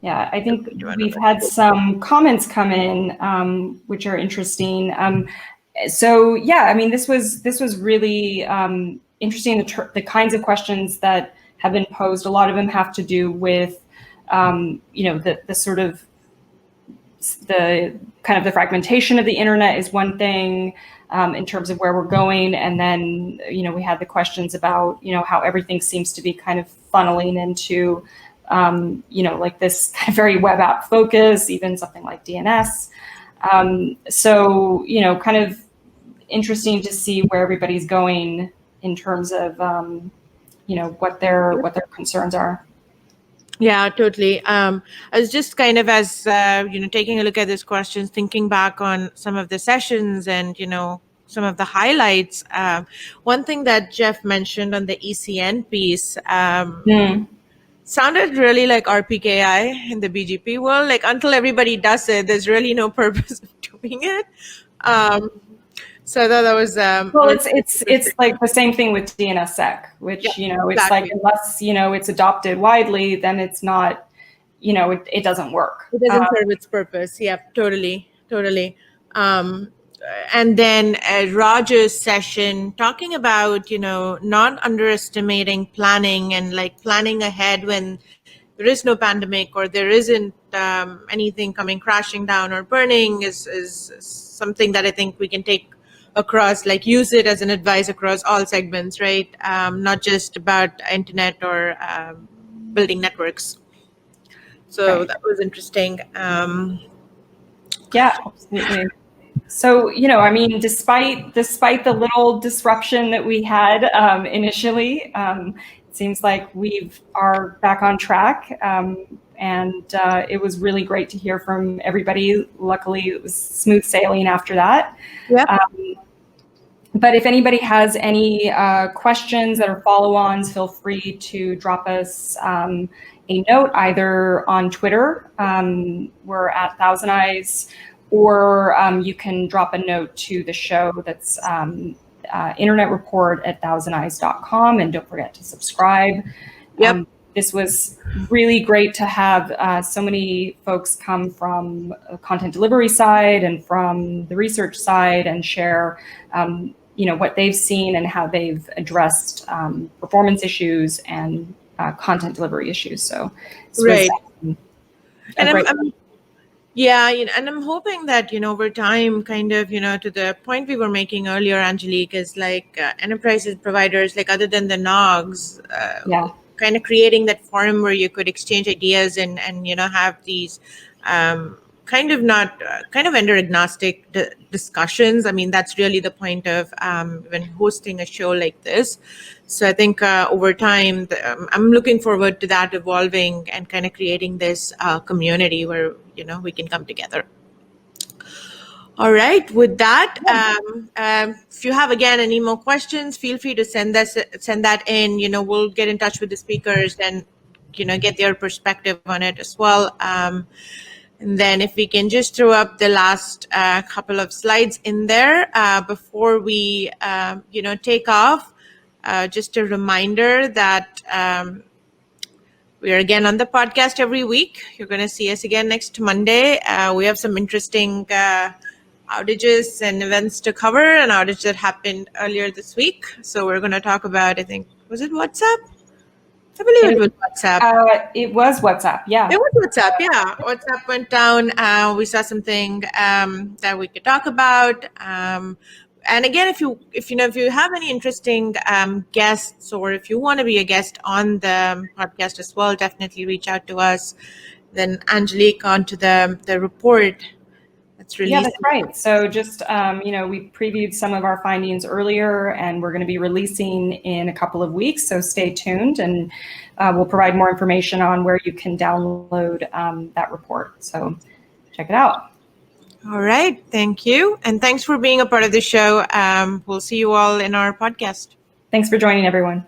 Yeah, I think we've had some comments come in, which are interesting. So yeah, I mean, this was really interesting. The kinds of questions that have been posed, a lot of them have to do with, the sort of the kind of the fragmentation of the internet is one thing, in terms of where we're going, and then we had the questions about how everything seems to be kind of funneling into like this kind of very web app focus, even something like DNS. So kind of interesting to see where everybody's going in terms of what their concerns are. Yeah, totally. I was just kind of, as taking a look at these questions, thinking back on some of the sessions and some of the highlights. One thing that Jeff mentioned on the ECN piece sounded really like RPKI in the BGP world. Like, until everybody does it, there's really no purpose of doing it. So I thought that was well, it's like the same thing with DNSSEC, which it's exactly. Like unless it's adopted widely, then it's not it doesn't work. It doesn't serve its purpose. Yeah, totally. And then Roger's session talking about not underestimating planning and like planning ahead when there is no pandemic or there isn't anything coming crashing down or burning is something that I think we can take across, like use it as an advice across all segments, right? Not just about internet or building networks. So right. That was interesting. Yeah, absolutely. So, I mean, despite the little disruption that we had initially, it seems like we are back on track. And it was really great to hear from everybody. Luckily, it was smooth sailing after that. Yeah. But if anybody has any questions that are follow-ons, feel free to drop us a note either on Twitter. We're at ThousandEyes, or you can drop a note to the show that's internet report at ThousandEyes.com, and don't forget to subscribe. Yep. This was really great to have so many folks come from the content delivery side and from the research side and share what they've seen and how they've addressed performance issues and content delivery issues. So right. And I'm hoping that, over time, kind of, to the point we were making earlier, Angelique, is like enterprises providers, like other than the NOGs, kind of creating that forum where you could exchange ideas and have these kind of vendor agnostic discussions. I mean, that's really the point of when hosting a show like this. So I think over time, I'm looking forward to that evolving and kind of creating this community where, we can come together. All right. With that, if you have, again, any more questions, feel free to send that in. We'll get in touch with the speakers and, get their perspective on it as well. And then if we can just throw up the last couple of slides in there before we, take off. Just a reminder that we are again on the podcast every week. You're going to see us again next Monday. We have some interesting outages and events to cover, an outage that happened earlier this week. So we're going to talk about, I think, was it WhatsApp? I believe it was WhatsApp. It was WhatsApp, yeah. It was WhatsApp, yeah. WhatsApp went down. We saw something that we could talk about. And again, if you have any interesting guests, or if you want to be a guest on the podcast as well, definitely reach out to us. Then Angelique, onto the report that's released. Yeah, that's right. So just we previewed some of our findings earlier, and we're going to be releasing in a couple of weeks. So stay tuned, and we'll provide more information on where you can download that report. So check it out. All right. Thank you. And thanks for being a part of the show. We'll see you all in our podcast. Thanks for joining, everyone.